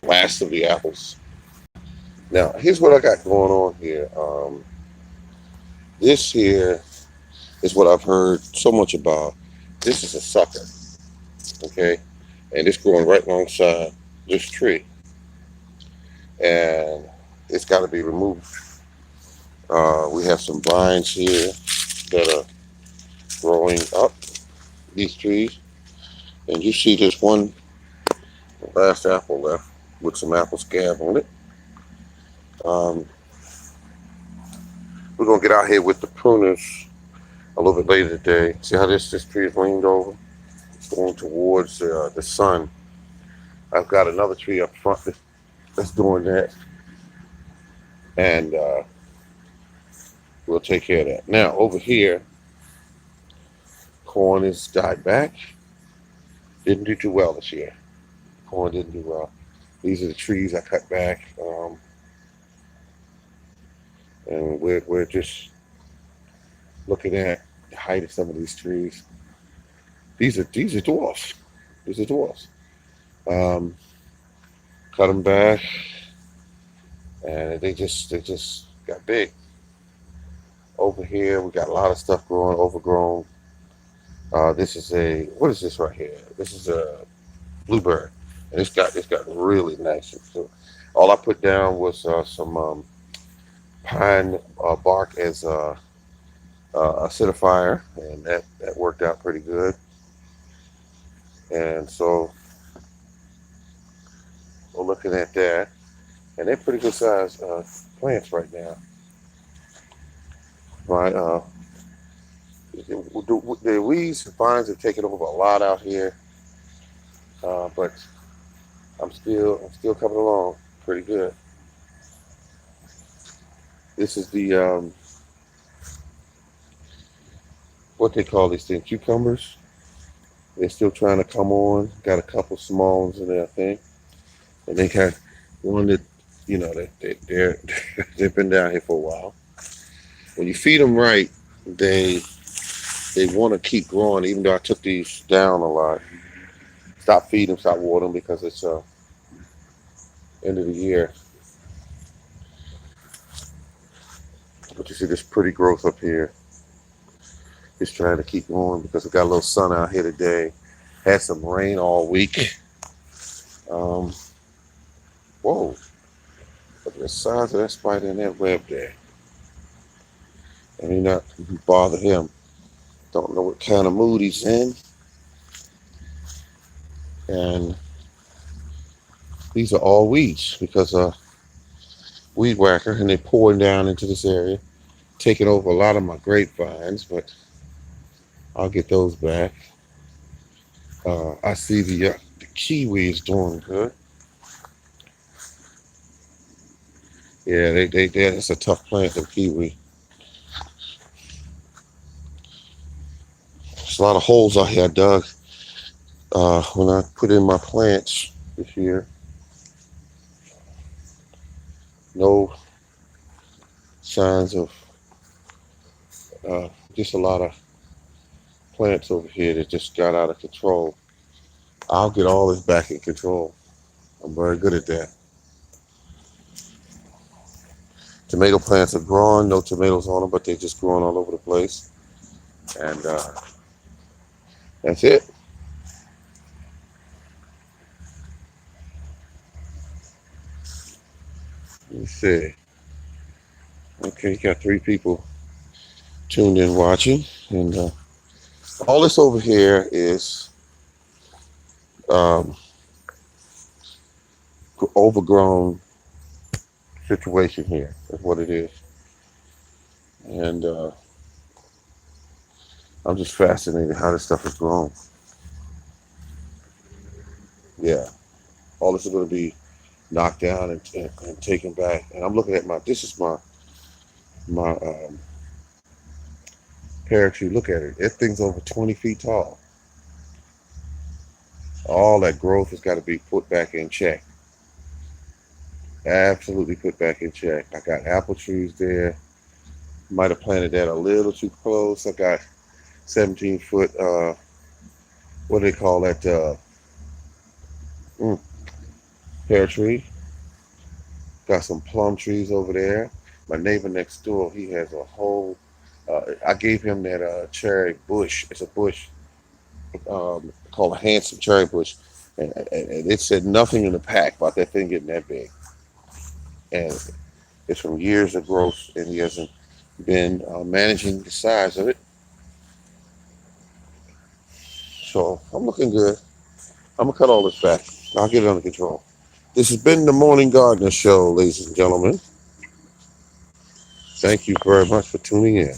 last of the apples. Now, here's what I got going on here. This here is what I've heard so much about. This is a sucker, okay? And it's growing right alongside this tree. And it's got to be removed. We have some vines here that are growing up these trees. And you see this one last apple left with some apple scab on it. Um, we're going to get out here with the pruners a little bit later today. See how this tree is leaned over? It's going towards the sun. I've got another tree up front that's doing that. And we'll take care of that. Now, over here, corn has died back. Didn't do too well this year. Corn didn't do well. These are the trees I cut back. And we're just looking at the height of some of these trees. These are dwarfs. These are dwarfs. Um, cut them back, and they just got big. Over here, we got a lot of stuff growing, overgrown. This is what is this right here? This is a blueberry, and it's got really nice. So all I put down was some pine bark as a acidifier, and that worked out pretty good. And so we're looking at that, and they're pretty good sized plants right now. Right, the weeds and vines have taken over a lot out here, but I'm still coming along pretty good. This is the what they call these things, cucumbers. They're still trying to come on. Got a couple small ones in there, I think, and they got one that they're they've been down here for a while. When you feed them right, they want to keep growing. Even though I took these down a lot, stop feeding them, stop watering them because it's end of the year. But you see this pretty growth up here. It's trying to keep going because we got a little sun out here today. Had some rain all week. Um, whoa! Look at the size of that spider in that web there. And he not bother him. Don't know what kind of mood he's in. And these are all weeds because weed whacker, and they're pouring down into this area, taking over a lot of my grapevines, but I'll get those back. I see the kiwi is doing good. Yeah, that's a tough plant, the kiwi. There's a lot of holes out here I dug when I put in my plants this year. No signs of just a lot of plants over here that just got out of control. I'll get all this back in control. I'm very good at that. Tomato plants are growing, no tomatoes on them, but they're just growing all over the place. And that's it. Let me see. Okay, you got 3 people tuned in watching. And all this over here is um, overgrown situation here. That's what it is. And I'm just fascinated how this stuff is grown. Yeah, all this is going to be knocked down and taken back. And I'm looking at this is my pear tree. Look at it. That thing's over 20 feet tall. All that growth has got to be put back in check. Absolutely put back in check. I got apple trees there. Might have planted that a little too close. I got 17-foot, what do they call that? Mm, pear tree. Got some plum trees over there. My neighbor next door, he has a whole. I gave him that cherry bush. It's a bush called a handsome cherry bush, and it said nothing in the pack about that thing getting that big. And it's from years of growth, and he hasn't been managing the size of it. So I'm looking good. I'm gonna cut all this back. I'll get it under control. This has been the Morning Gardener Show, ladies and gentlemen. Thank you very much for tuning in.